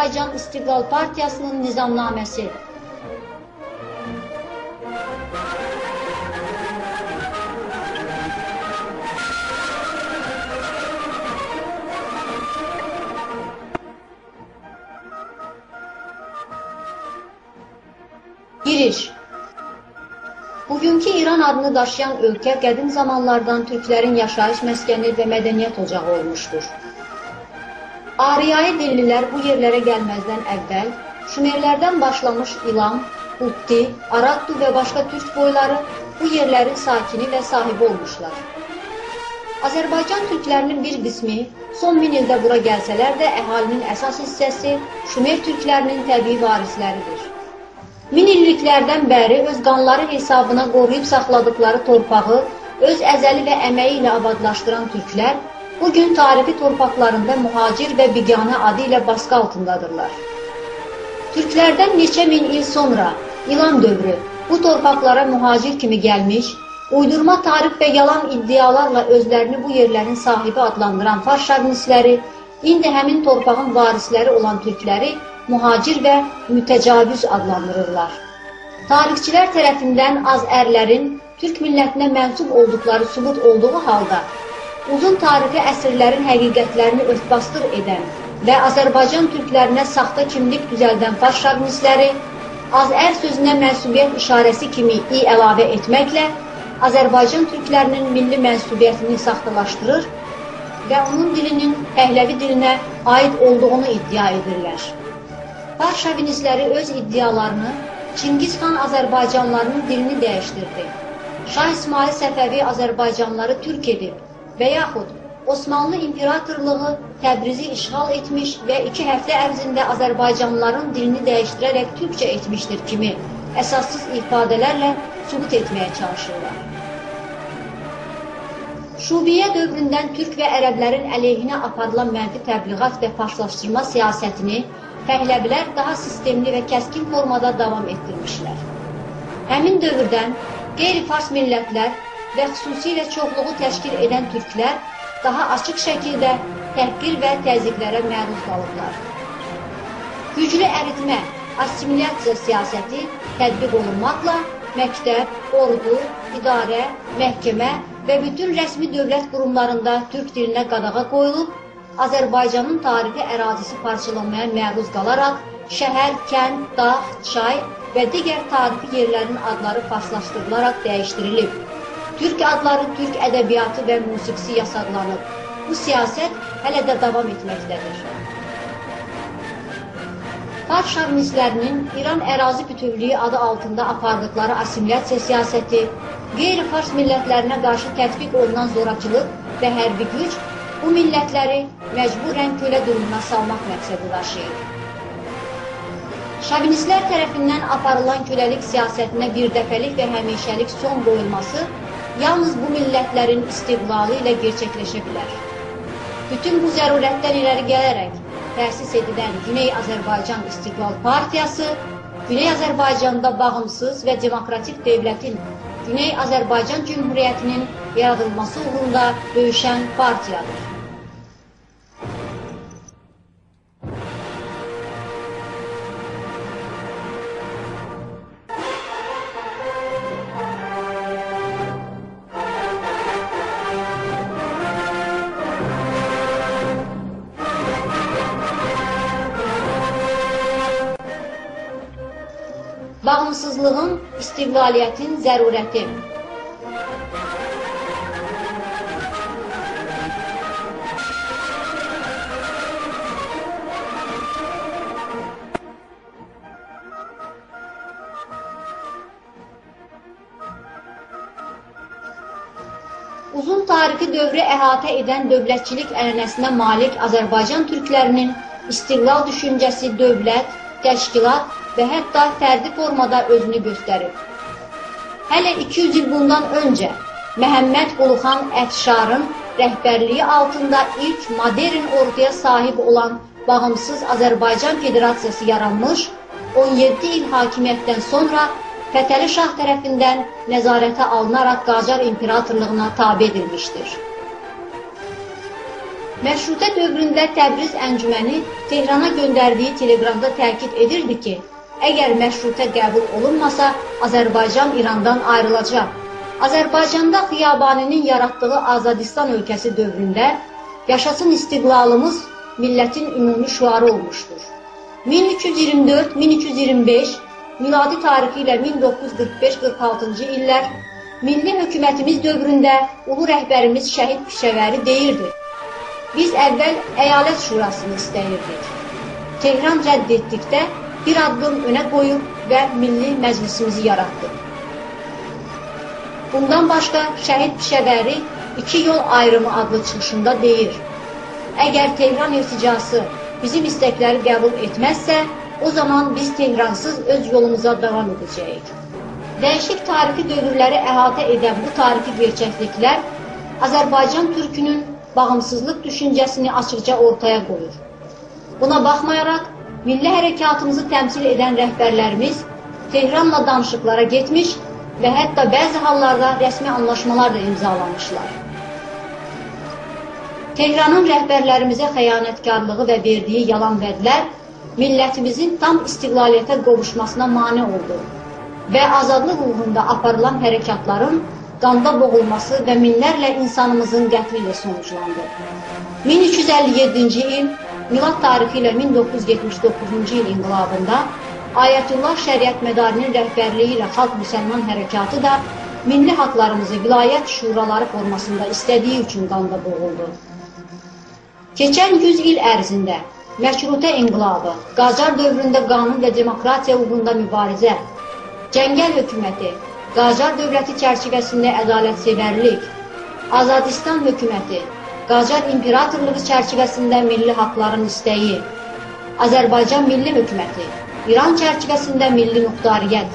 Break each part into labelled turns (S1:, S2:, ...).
S1: Azərbaycan İstiqlal Partiyasının nizamnaməsi. Giriş. Bugünkü İran adını daşıyan ölkə qədim zamanlardan türklərin yaşayış məskəni və mədəniyyət ocağı olmuşdur. Ariyai dillilər bu yerlərə gəlməzdən əvvəl Şumerlərdən başlamış İlam, Hutti, Arattu və başqa türk boyları bu yerlərin sakini və sahibi olmuşlar. Azərbaycan türklərinin bir qismi son 1000 ildə bura gəlsələr də əhalinin əsas hissəsi Şumer türklərinin təbii varisləridir. 1000 illiklərdən bəri öz qanları hesabına qoruyub saxladıkları torpağı öz əzəli və əməyi ilə abadlaşdıran türklər bugün tarixi torpaqlarında mühacir və biganə adı ilə baskı altındadırlar. Türklərdən neçə min il sonra İlam dövrü bu torpaqlara mühacir kimi gəlmiş, uydurma tarix və yalan iddialarla özlərini bu yerlərin sahibi adlandıran fars şovinistləri indi həmin torpağın varisləri olan türkləri mühacir və mütəcavüz adlandırırlar. Tarixçilər tərəfindən azərlərin türk millətinə mənsub olduqları sübut olduğu halda, uzun tarixi əsrlərin həqiqətlərini örtbasdır edən və Azərbaycan türklərinə saxta kimlik düzəldən fars şovinistləri, azər sözünə mənsubiyyət işarəsi kimi i əlavə etməklə Azərbaycan türklərinin milli mənsubiyyətini saxtalaşdırır və onun dilinin Pəhləvi dilinə aid olduğunu iddia edirlər. Fars şovinistləri öz iddialarını Çingiz xan Azərbaycanlarının dilini dəyişdirdi. Şah İsmail Səfəvi Azərbaycanları türk edib və yaxud Osmanlı İmperatorluğu Təbrizi işğal etmiş və 2 həftə ərzində Azərbaycanlıların dilini dəyişdirərək türkçə etmişdir kimi əsassız ifadələrlə sübut etməyə çalışırlar. Şubiyyə dövründən türk və ərəblərin əleyhinə aparılan mənfi təbliğat və farslaşdırma siyasətini Pəhləvilər daha sistemli və kəskin formada davam etdirmişlər. Həmin dövrdən qeyri-fars millətlər və xüsusilə çoxluğu təşkil edən türklər daha açıq şəkildə təhqir və təzyiqlərə məruz qalıblar. Güclü əritmə, assimilyasiya siyasəti tətbiq olunmaqla məktəb, ordu, idarə, məhkəmə və bütün rəsmi dövlət qurumlarında türk dilinə qadağa qoyulub, Azərbaycanın tarixi ərazisi parçalanmaya məruz qalaraq şəhər, kənd, dağ, çay və digər tarixi yerlərin adları farslaşdırılaraq dəyişdirilib. Türk adları, türk ədəbiyyatı və musiqisi yasaqlanıb. Bu siyasət hələ də davam etməkdədir. Fars şovinistlərinin İran ərazi bütövlüyü adı altında apardıqları assimilyasiya siyasəti, qeyri-fars millətlərinə qarşı tətbiq olunan zorakılıq və hərbi güc bu millətləri məcburən kölə durumuna salmaq məqsədi daşıyır. Şovinistlər tərəfindən aparılan köləlik siyasətinə birdəfəlik və həmişəlik son qoyulması yalnız bu millətlərin istiqlalı ilə gerçəkləşə bilər. Bütün bu zərurətdən irəli gələrək təsis edilən Güney Azərbaycan İstiqlal Partiyası, Güney Azərbaycanda bağımsız və demokratik dövlətin Güney Azərbaycan Cümhuriyyətinin yaradılması uğrunda döyüşən partiyadır. Bağımsızlığın, istiqlaliyyətin zərurəti. Uzun tarixi dövrü əhatə edən dövlətçilik ənənəsinə malik Azərbaycan türklərinin istiqlal düşüncəsi dövlət, təşkilat və hətta fərdi formada özünü göstərib. Hələ 200 il bundan öncə Məhəmməd Quluxan Əfşarın rəhbərliyi altında ilk modern orduya sahib olan bağımsız Azərbaycan Federasiyası yaranmış, 17 il hakimiyyətdən sonra Fətəli Şah tərəfindən nəzarətə alınaraq Qacar İmperatorluğuna tabe edilmişdir. Məşrutə dövründə Təbriz əncüməni Tehrana göndərdiyi teleqramda təkid edirdi ki, əgər məşrutə qəbul olunmasa, Azərbaycan İrandan ayrılacaq. Azərbaycanda Xiyabaninin yaratdığı Azadistan ölkəsi dövründə yaşasın istiqlalımız millətin ümumi şüarı olmuşdur. 1324-1325 miladi tarixi ilə 1945-46-cı illər milli hökumətimiz dövründə ulu rəhbərimiz Şəhid Pişəvəri deyirdi. Biz əvvəl əyalət şurasını istəyirdik. Tehran rədd etdikdə bir addım önə qoyub və milli məclisimizi yaratdıq. Bundan başqa Şəhid Pişəvəri 2 yol ayrımı adlı çıxışında deyir. Əgər Tehran irticası bizim istəkləri qəbul etməzsə, o zaman biz Tehransız öz yolumuza davam edəcəyik. Dəyişik tarixi dövrləri əhatə edən bu tarixi gerçəkliklər Azərbaycan türkünün bağımsızlıq düşüncəsini açıqca ortaya qoyur. Buna baxmayaraq, milli hərəkatımızı təmsil edən rəhbərlərimiz Tehranla danışıqlara getmiş və hətta bəzi hallarda rəsmi anlaşmalar da imzalamışlar. Tehranın rəhbərlərimizə xəyanətkarlığı və verdiyi yalan vədlər millətimizin tam istiqlaliyyətə qovuşmasına mane oldu və azadlıq uğrunda aparılan hərəkatların qanda boğulması və minlərlə insanımızın qətli ilə sonuclandı. 1357-ci il, milad tarixi ilə 1979-cu il inqilabında Ayətullah Şəriət Mədarinin rəhbərliyi ilə Xalq Müsəlman Hərəkatı da milli haqlarımızı vilayət şuraları formasında istədiyi üçün qanda boğuldu. Keçən 100 il ərzində məşrutə inqilabı, Qacar dövründə qanun və demokratiya uğrunda mübarizə, cəngəl hökuməti, Qacar dövləti çərçivəsində ədalətsevərlik, Azadistan hökuməti, Qacar imperatorluğu çərçivəsində milli haqların istəyi, Azərbaycan milli hökuməti, İran çərçivəsində milli muxtariyyət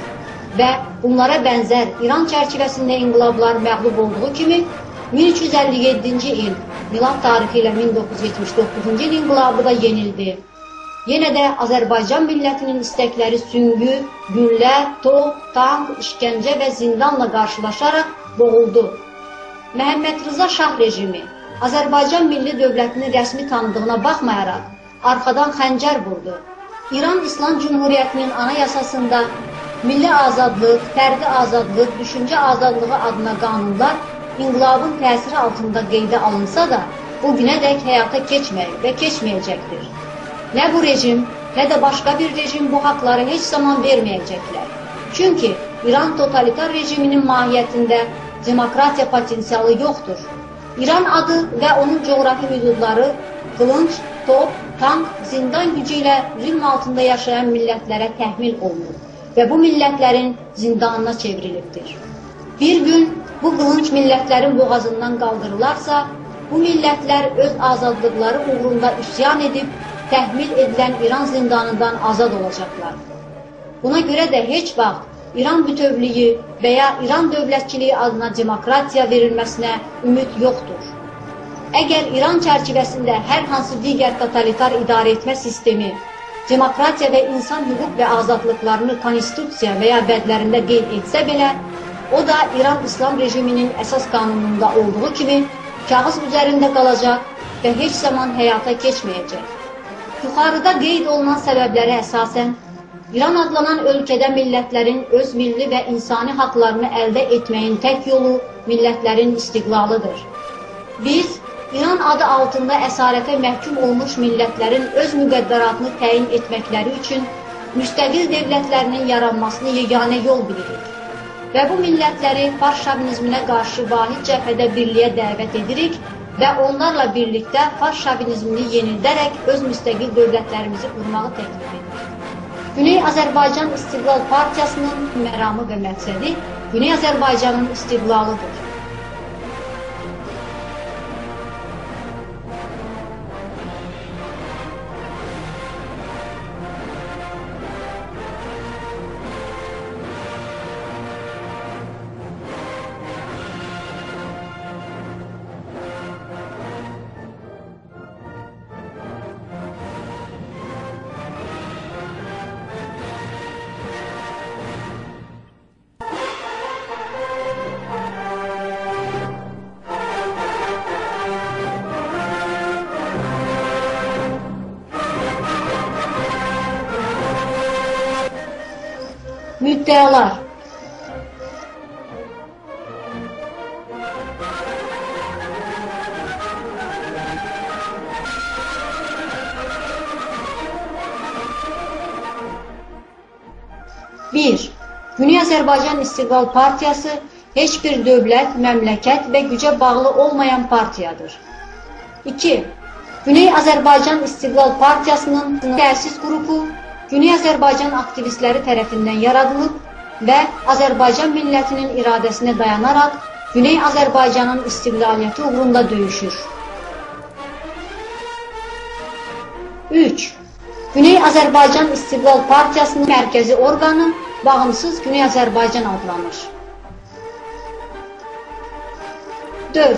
S1: və bunlara bənzər İran çərçivəsində inqilablar məğlub olduğu kimi 1357-ci il, milad tarixi ilə 1979-cu il inqilabı da yenildi. Yenə də Azərbaycan millətinin istəkləri süngü, güllə, top, tank, işgəncə və zindanla qarşılaşaraq boğuldu. Məhəmməd Rıza Şah rejimi Azərbaycan milli dövlətini rəsmi tanıdığına baxmayaraq arxadan xəncər vurdu. İran İslam Cümhuriyyətinin anayasasında milli azadlıq, fərdi azadlıq, düşüncə azadlığı adına qanunlar inqilabın təsiri altında qeydə alınsa da, bu günədək həyata keçməyib və keçməyəcəkdir. Nə bu rejim, nə də başqa bir rejim bu haqları heç zaman verməyəcəklər. Çünki İran totalitar rejiminin mahiyyətində demokratiya potensialı yoxdur. İran adı və onun coğrafi hüdudları qılınc, top, tank, zindan gücü ilə zülm altında yaşayan millətlərə təhmil olunur və bu millətlərin zindanına çevrilibdir. Bir gün bu qılınc millətlərin boğazından qaldırılarsa, bu millətlər öz azadlıqları uğrunda üsyan edib, təhmil edilən İran zindanından azad olacaqlar. Buna görə də heç vaxt İran bütövlüyü və ya İran dövlətçiliyi adına demokratiya verilməsinə ümid yoxdur. Əgər İran çərçivəsində hər hansı digər totalitar idarə etmə sistemi demokratiya və insan hüquq və azadlıqlarını konstitusiya və ya bədlərində qeyd etsə belə, o da İran İslam rejiminin əsas qanununda olduğu kimi kağız üzərində qalacaq və heç zaman həyata keçməyəcək. Yuxarıda qeyd olunan səbəblərə əsasən, İran adlanan ölkədə millətlərin öz milli və insani haqlarını əldə etməyin tək yolu millətlərin istiqlalıdır. Biz, İran adı altında əsarətə məhkum olmuş millətlərin öz müqəddəratını təyin etməkləri üçün müstəqil devlətlərinin yaranmasını yeganə yol bilirik. Və bu millətləri fars şovinizminə qarşı vahid cəbhədə birliyə dəvət edirik və onlarla birlikdə fars şovinizmini yenildərək öz müstəqil dövlətlərimizi qurmağı təklif edir. Güney Azərbaycan İstiqlal Partiyasının məramı və məqsədi Güney Azərbaycanın istiqlalıdır. Müddəalar. Bir. Güney Azərbaycan İstiqlal Partiyası heç bir dövlət, məmləkət və gücə bağlı olmayan partiyadır. 2. Güney Azərbaycan İstiqlal Partiyasının təsis qrupu Güney Azərbaycan aktivistləri tərəfindən yaradılıb və Azərbaycan millətinin iradəsinə dayanaraq Güney Azərbaycanın istiqlaliyyəti uğrunda döyüşür. 3. Güney Azərbaycan İstiqlal Partiyasının mərkəzi orqanı Bağımsız Güney Azərbaycan adlanır. 4.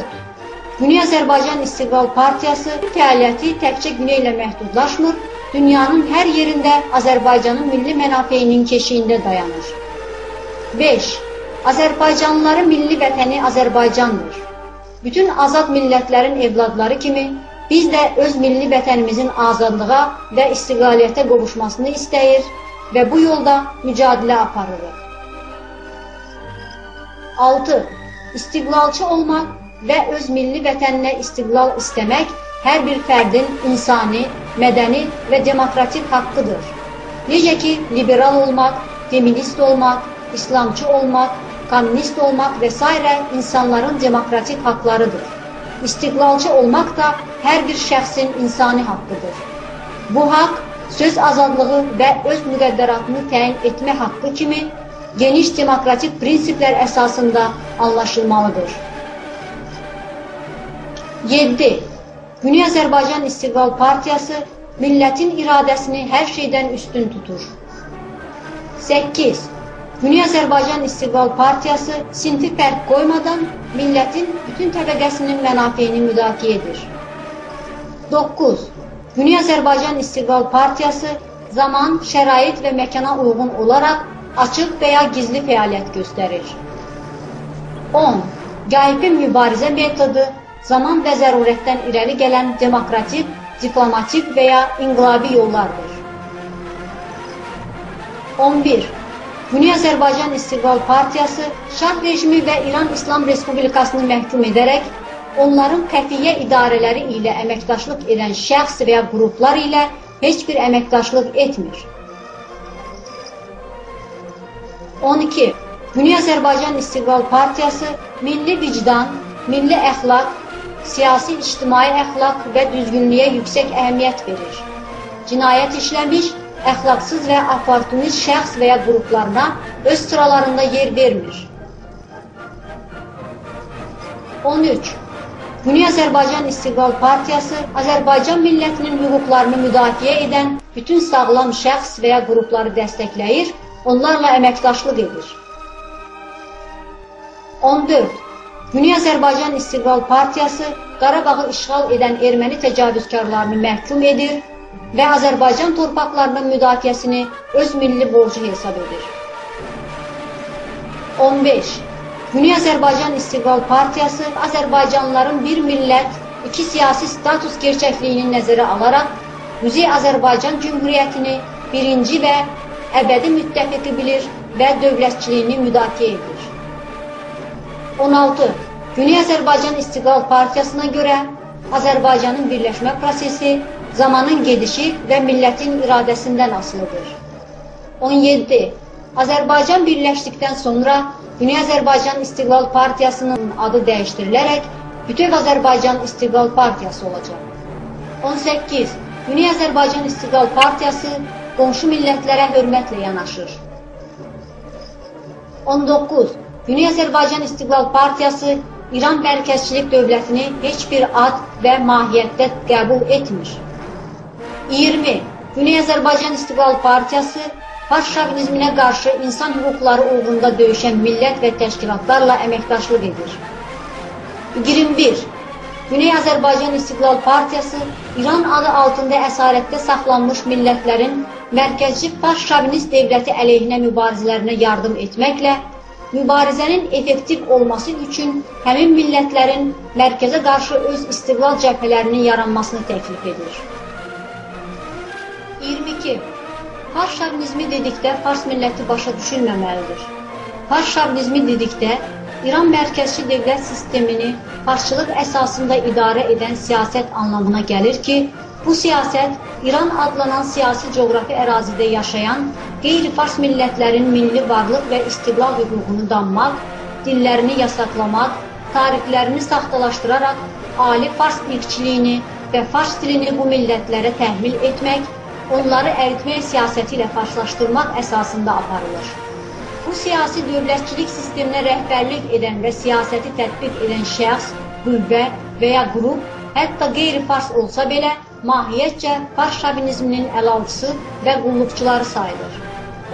S1: Güney Azərbaycan İstiqlal Partiyası fəaliyyəti təkcə Güney ilə məhdudlaşmır, dünyanın hər yerində Azərbaycanın milli mənafeyinin keşiyində dayanır. 5. Azərbaycanlıların milli vətəni Azərbaycandır. Bütün azad millətlərin evladları kimi biz də öz milli vətənimizin azadlığa və istiqlaliyyətə qovuşmasını istəyir və bu yolda mücadilə aparırıq. 6. İstiqlalçı olmaq və öz milli vətəninə istiqlal istəmək hər bir fərdin insani, mədəni və demokratik haqqıdır. Necə ki, liberal olmaq, feminist olmaq, İslamçı olmaq, kommunist olmaq və s. insanların demokratik haqlarıdır. İstiqlalçı olmaq da hər bir şəxsin insani haqqıdır. Bu haqq, söz azadlığı və öz müqəddəratını təyin etmə haqqı kimi geniş demokratik prinsiplər əsasında anlaşılmalıdır. 7. Güney Azərbaycan İstiqlal Partiyası millətin iradəsini hər şeydən üstün tutur. 8. Güney Azərbaycan İstiqlal Partiyası sinfi fərq qoymadan millətin bütün təbəqəsinin mənafeyini müdafiə edir. 9. Güney Azərbaycan İstiqlal Partiyası zaman, şərait və məkana uyğun olaraq açıq və ya gizli fəaliyyət göstərir. 10. Qaibi mübarizə metodu zaman və zərurətdən irəli gələn demokratik, diplomatik və ya inqilabi yollardır. 11. Güney Azərbaycan İstiqlal Partiyası Şah rejimi və İran İslam Respublikasını məhkum edərək onların xəfiyyə idarələri ilə əməkdaşlıq edən şəxs və ya qruplar ilə heç bir əməkdaşlıq etmir. 12. Güney Azərbaycan İstiqlal Partiyası milli vicdan, milli əxlaq, siyasi ictimai əxlaq və düzgünlüyə yüksək əhəmiyyət verir. Cinayət işləmiş, əxlaqsız və oportunist şəxs və ya qruplarına öz sıralarında yer vermir. 13. Güney Azərbaycan İstiqlal Partiyası Azərbaycan millətinin hüquqlarını müdafiə edən bütün sağlam şəxs və ya qrupları dəstəkləyir, onlarla əməkdaşlıq edir. 14. Güney Azərbaycan İstiqlal Partiyası Qarabağı işğal edən erməni təcavüzkarlarını məhkum edir və Azərbaycan torpaqlarının müdafiəsini öz milli borcu hesab edir. 15. Güney Azərbaycan İstiqlal Partiyası Azərbaycanlıların bir millət, iki siyasi status gerçəkliyini nəzərə alaraq Quzey Azərbaycan Cümhuriyyətini birinci və əbədi müttəfiqi bilir və dövlətçiliyini müdafiə edir. 16. Güney Azərbaycan İstiqlal Partiyasına görə Azərbaycanın birləşmə prosesi zamanın gedişi və millətin iradəsindən asılıdır. 17. Azərbaycan birləşdikdən sonra Güney Azərbaycan İstiqlal Partiyasının adı dəyişdirilərək Bütöv Azərbaycan İstiqlal Partiyası olacaq. 18. Güney Azərbaycan İstiqlal Partiyası qonşu millətlərə hörmətlə yanaşır. 19. Güney Azərbaycan İstiqlal Partiyası İran mərkəzçilik dövlətini heç bir ad və mahiyyətdə qəbul etmir. 20. Güney Azərbaycan İstiqlal Partiyası faş şovinizminə qarşı insan hüquqları uğrunda döyüşən millət və təşkilatlarla əməkdaşlıq edir. 21. Güney Azərbaycan İstiqlal Partiyası İran adı altında əsarətdə saxlanmış millətlərin mərkəzçi faş şovinist dövləti əleyhinə mübarizələrinə yardım etməklə mübarizənin effektiv olması üçün həmin millətlərin mərkəzə qarşı öz istiqlal cəbhələrinin yaranmasını təklif edir. 22. Fars şovinizmi dedikdə Fars milləti başa düşülməməlidir. Fars şovinizmi dedikdə İran mərkəzçi dövlət sistemini farsçılıq əsasında idarə edən siyasət anlamına gəlir ki, bu siyasət İran adlanan siyasi coğrafi ərazidə yaşayan qeyri-fars millətlərin milli varlıq və istiqlal hüququnu danmaq, dillərini yasaklamaq, tarixlərini saxtalaşdıraraq ali fars irqçiliyini və fars dilini bu millətlərə təhvil etmək, onları əritmək siyasəti ilə farslaşdırmaq əsasında aparılır. Bu siyasi dövlətçilik sisteminə rəhbərlik edən və siyasəti tətbiq edən şəxs, qüvvə və ya qrup, hətta qeyri-fars olsa belə, mahiyyətcə fars şovinizminin əlaltısı və qulluqçuları sayılır.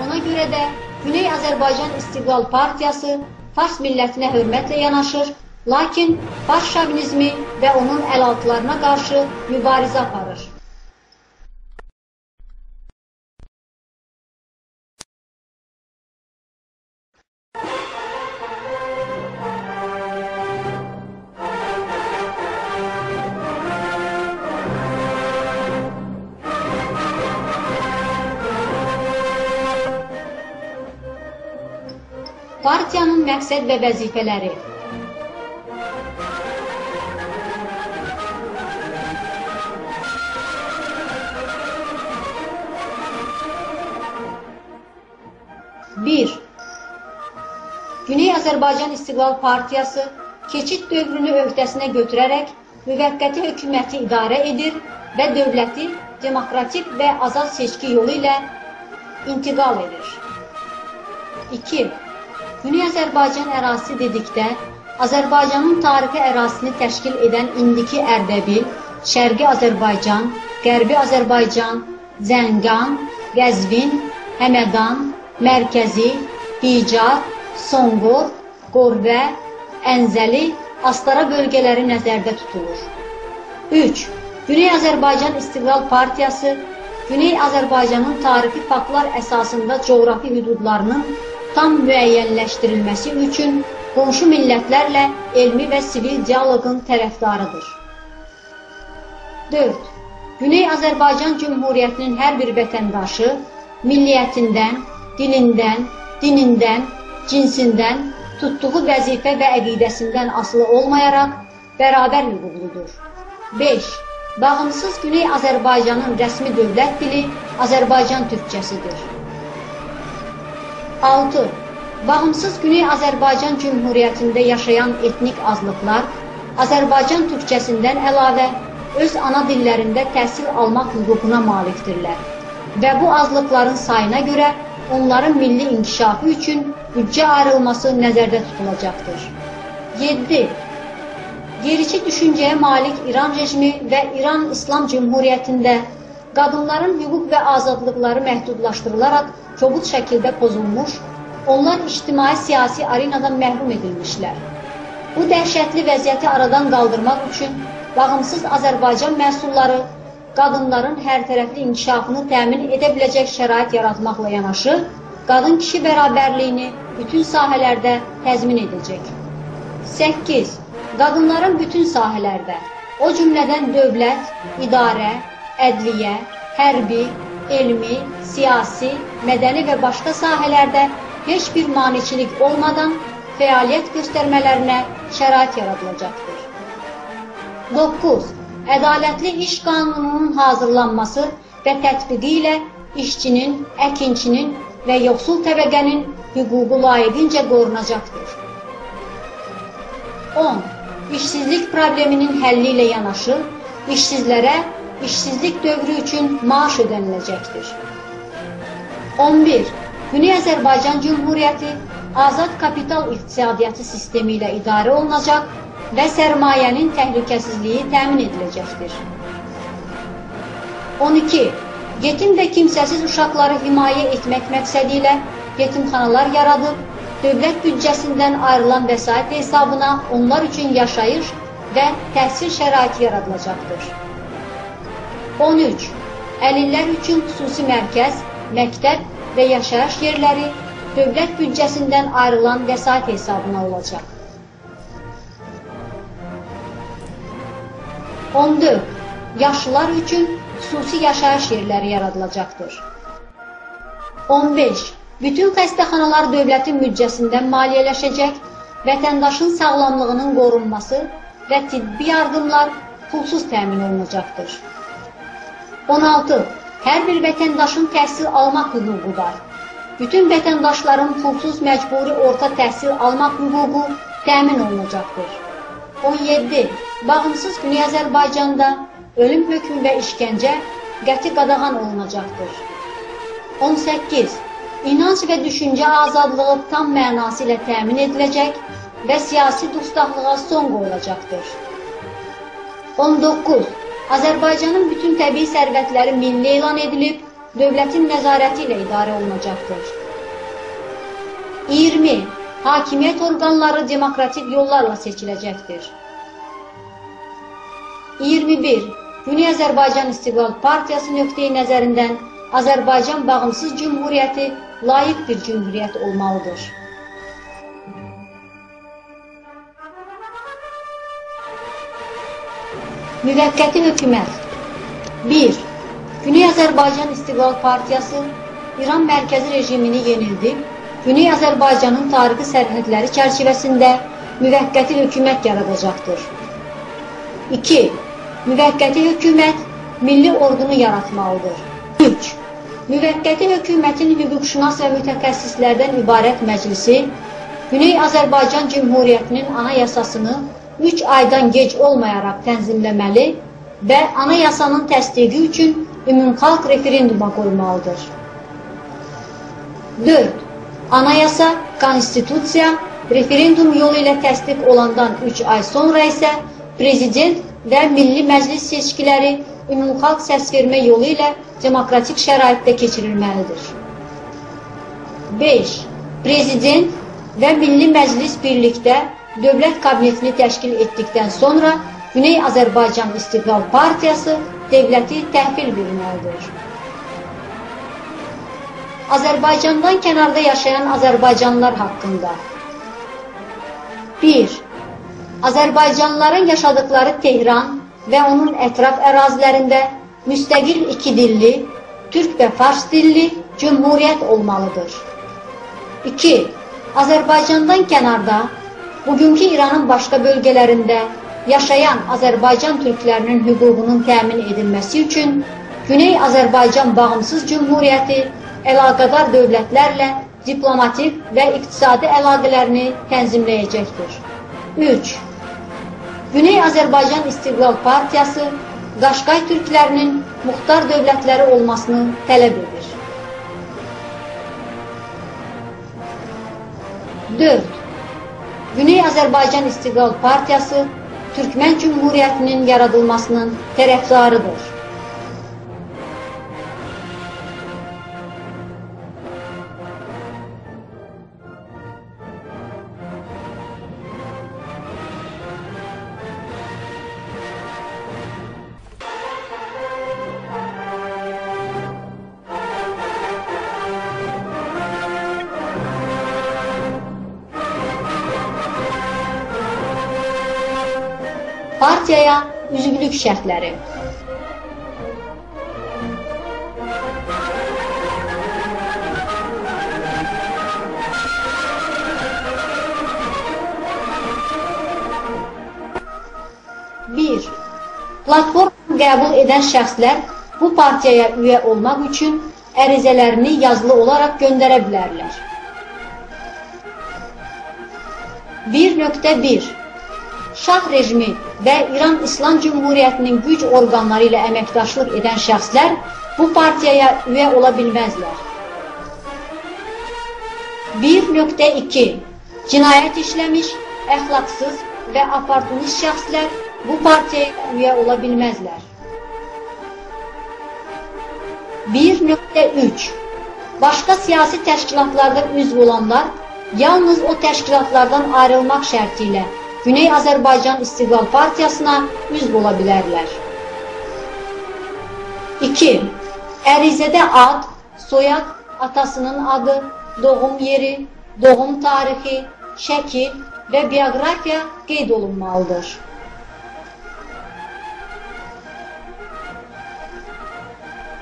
S1: Ona görə də Güney Azərbaycan İstiqlal Partiyası fars millətinə hörmətlə yanaşır, lakin fars şovinizmi və onun əlaltılarına qarşı mübarizə aparır. Partiyanın məqsəd və vəzifələri. Bir. Güney Azərbaycan İstiqlal Partiyası keçid dövrünü öhdəsinə götürərək müvəqqəti hökuməti idarə edir və dövləti demokratik və azad seçki yolu ilə intiqal edir. 2. Güney Azərbaycan ərazisi dedikdə, Azərbaycanın tarixi ərazisini təşkil edən indiki Ərdəbil, Şərqi Azərbaycan, Qərbi Azərbaycan, Zəngan, Qəzvin, Həmədan, Mərkəzi, Bicar, Sonqor, Qorvə, Ənzəli, Astara bölgələri nəzərdə tutulur. 3. Güney Azərbaycan İstiqlal Partiyası Güney Azərbaycanın tarixi faktlar əsasında coğrafi hüdudlarının tam müəyyənləşdirilməsi üçün qonşu millətlərlə elmi və sivil dialoqun tərəfdarıdır. 4. Güney Azərbaycan Cümhuriyyətinin hər bir vətəndaşı milliyyətindən, dilindən, dinindən, cinsindən, tutduğu vəzifə və əqidəsindən asılı olmayaraq bərabər hüquqludur. 5. Bağımsız Güney Azərbaycanın rəsmi dövlət dili Azərbaycan türkçəsidir. 6. Bağımsız Güney Azərbaycan Cümhuriyyətində yaşayan etnik azlıqlar Azərbaycan türkçəsindən əlavə öz ana dillərində təhsil almaq hüququna malikdirlər və bu azlıqların sayına görə onların milli inkişafı üçün büdcə ayrılması nəzərdə tutulacaqdır. 7. Gerici düşüncəyə malik İran rejimi və İran İslam Cümhuriyyətində qadınların hüquq və azadlıqları məhdudlaşdırılaraq kobud şəkildə pozulmuş, onlar ictimai-siyasi arenadan məhrum edilmişlər. Bu dəhşətli vəziyyəti aradan qaldırmaq üçün bağımsız Azərbaycan məhsulları qadınların hərtərəfli inkişafını təmin edə biləcək şərait yaratmaqla yanaşı, qadın-kişi bərabərliyini bütün sahələrdə təzmin edəcək. 8. Qadınların bütün sahələrdə, o cümlədən dövlət, idarə, ədliyyə, hərbi, elmi, siyasi, mədəni və başqa sahələrdə heç bir maneçilik olmadan fəaliyyət göstərmələrinə şərait yaradılacaqdır. 9. Ədalətli iş qanununun hazırlanması və tətbiqi ilə işçinin, əkinçinin və yoxsul təbəqənin hüququ layiqincə qorunacaqdır. 10. İşsizlik probleminin həlli ilə yanaşı, işsizlərə işsizlik dövrü üçün maaş ödəniləcəkdir. 11. Güney Azərbaycan Cümhuriyyəti azad kapital iqtisadiyyatı sistemi ilə idarə olunacaq və sərmayənin təhlükəsizliyi təmin ediləcəkdir. 12. Yetim və kimsəsiz uşaqları himayə etmək məqsədi ilə yetimxanalar yaradıb, dövlət büdcəsindən ayrılan vəsait hesabına onlar üçün yaşayış və təhsil şəraiti yaradılacaqdır. 13. Əlillər üçün xüsusi mərkəz, məktəb və yaşayış yerləri dövlət büdcəsindən ayrılan vəsait hesabına olacaq. 14. Yaşlılar üçün xüsusi yaşayış yerləri yaradılacaqdır. 15. Bütün xəstəxanalar dövlətin büdcəsindən maliyyələşəcək, vətəndaşın sağlamlığının qorunması və tibbi yardımlar pulsuz təmin olunacaqdır. 16. Hər bir vətəndaşın təhsil almaq hüququ var. Bütün vətəndaşların pulsuz məcburi orta təhsil almaq hüququ təmin olunacaqdır. 17. Bağımsız Güney Azərbaycanda ölüm hökmü və işgəncə qəti qadağan olunacaqdır. 18. İnanc və düşüncə azadlığı tam mənası ilə təmin ediləcək və siyasi dustaqlığa son qoyulacaqdır. 19. Azərbaycanın bütün təbii sərvətləri milli elan edilib, dövlətin nəzarəti ilə idarə olunacaqdır. 20. Hakimiyyət orqanları demokratik yollarla seçiləcəkdir. 21. Güney Azərbaycan İstiqlal Partiyası nöqteyi nəzərindən Azərbaycan bağımsız cümhuriyyəti layiq bir cümhuriyyət olmalıdır. Müvəqqəti hökumət. 1. Güney Azərbaycan İstiqlal Partiyası İran mərkəzi rejimini yenildib, Güney Azərbaycanın tarixi sərhədləri çərçivəsində müvəqqəti hökumət yaradacaqdır. 2. Müvəqqəti hökumət milli ordunu yaratmalıdır. 3. Müvəqqəti hökumətin hüquqşünas və mütəxəssislərdən ibarət məclisi Güney Azərbaycan Cümhuriyyətinin anayasasını 3 aydan gec olmayaraq tənzimləməli və anayasanın təsdiqi üçün ümumxalq referenduma qoymalıdır. 4. Anayasa, konstitusiya, referendum yolu ilə təsdiq olandan 3 ay sonra isə prezident və milli məclis seçkiləri ümumxalq səsvermə yolu ilə demokratik şəraitdə keçirilməlidir. 5. Prezident və milli məclis birlikdə dövlət kabinetini təşkil etdikdən sonra Güney Azərbaycan İstiqlal Partiyası dövləti təhvil verməlidir. Azərbaycandan kənarda yaşayan azərbaycanlılar haqqında. 1. Azərbaycanlıların yaşadıkları Tehran və onun ətraf ərazilərində müstəqil 2 dilli, türk və fars dilli cümhuriyyət olmalıdır. 2. Azərbaycandan kənarda bugünkü İranın başqa bölgələrində yaşayan Azərbaycan türklərinin hüququnun təmin edilməsi üçün Güney Azərbaycan Bağımsız Cümhuriyyəti əlaqədar dövlətlərlə diplomatik və iqtisadi əlaqələrini tənzimləyəcəkdir. 3. Güney Azərbaycan İstiqlal Partiyası Qaşqay türklərinin muxtar dövlətləri olmasını tələb edir. 4. Güney Azərbaycan İstiqlal Partiyası Türkmen Cümhuriyyətinin yaradılmasının tərəfdarıdır. Partiyaya üzvlük şərtləri. 1. Platforma qəbul edən şəxslər bu partiyaya üyə olmaq üçün ərizələrini yazılı olaraq göndərə bilərlər. 1.1. Şah rejimi və İran İslam Cümhuriyyətinin güc orqanları ilə əməkdaşlıq edən şəxslər bu partiyaya üyə ola bilməzlər. 1.2. Cinayət işləmiş, əxlaqsız və oportunist şəxslər bu partiyaya üyə ola bilməzlər. 1.3. Başqa siyasi təşkilatlarda üzv olanlar yalnız o təşkilatlardan ayrılmaq şərti ilə Güney Azərbaycan İstiqlal Partiyasına üzv ola bilərlər. 2. Ərizədə ad, soyad, atasının adı, doğum yeri, doğum tarixi, şəkil və bioqrafiya qeyd olunmalıdır.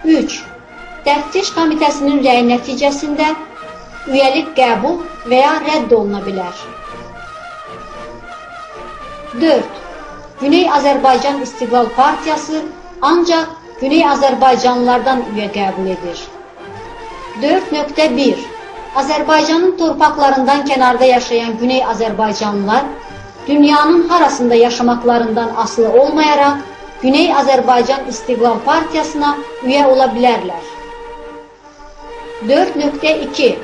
S1: 3. Təftiş komitəsinin rəyi nəticəsində üyəlik qəbul və ya rədd oluna bilər. 4. Güney Azərbaycan İstiqlal Partiyası ancaq Güney Azərbaycanlılardan üyə qəbul edir. 4.1. Azərbaycanın torpaqlarından kənarda yaşayan Güney Azərbaycanlılar dünyanın harasında yaşamaqlarından asılı olmayaraq Güney Azərbaycan İstiqlal Partiyasına üyə ola bilərlər. 4.2.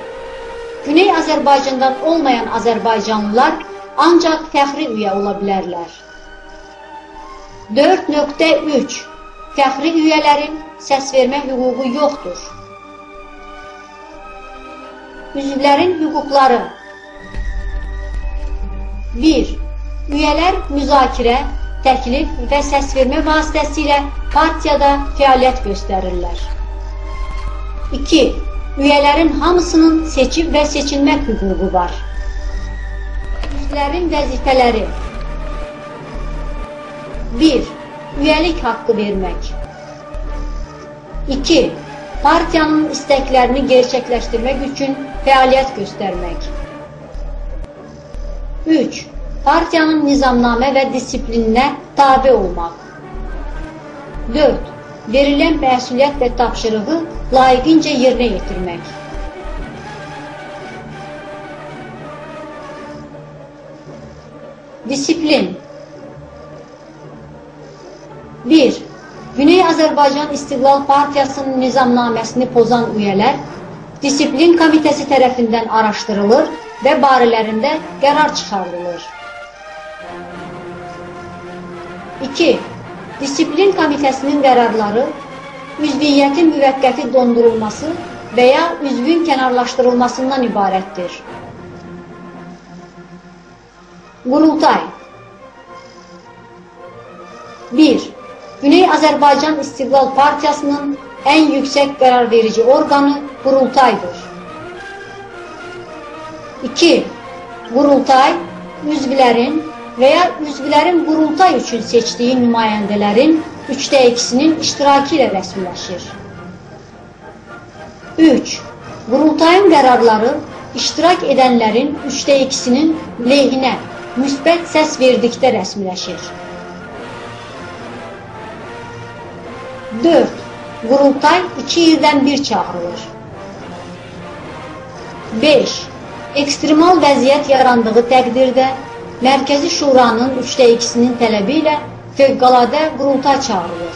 S1: Güney Azərbaycandan olmayan Azərbaycanlılar ancaq fəxri üyə ola bilərlər. 4.3. Fəxri üyələrin səsvermə hüququ yoxdur. Üzvlərin hüquqları. 1. Üyələr müzakirə, təklif və səsvermə vasitəsilə partiyada fəaliyyət göstərirlər. 2. Üyələrin hamısının seçim və seçilmək hüququ var. Üzvlərin vəzifələri. 1. Üyəlik haqqı vermək. 2. Partiyanın istəklərini gerçəkləşdirmək üçün fəaliyyət göstərmək. 3. Partiyanın nizamnamə və disiplininə tabe olmaq. 4. Verilən məsuliyyət və tapşırığı layiqincə yerinə yetirmək. Disiplin. 1. Güney Azərbaycan İstiqlal Partiyasının nizamnaməsini pozan üyələr Disiplin Komitəsi tərəfindən araşdırılır və barələrində qərar çıxarılır. 2. Disiplin Komitəsinin qərarları üzviyyətin müvəqqəti dondurulması və ya üzvün kənarlaşdırılmasından ibarətdir. Qurultay. 1. Güney Azərbaycan İstiqlal Partiyasının ən yüksək qərar verici orqanı Qurultaydır. 2. Qurultay, üzvlərin və ya üzvlərin qurultay üçün seçdiyi nümayəndələrin 2/3-nin iştirakı ilə rəsmiləşir. 3. Qurultayın qərarları iştirak edənlərin 2/3-nin lehinə müsbət səs verdikdə rəsmiləşir. 4. Qurultay 2 ildən bir çağırılır. 5. Ekstremal vəziyyət yarandığı təqdirdə Mərkəzi Şuranın 2/3-nin tələbi ilə fövqəladə qurultay çağırılır.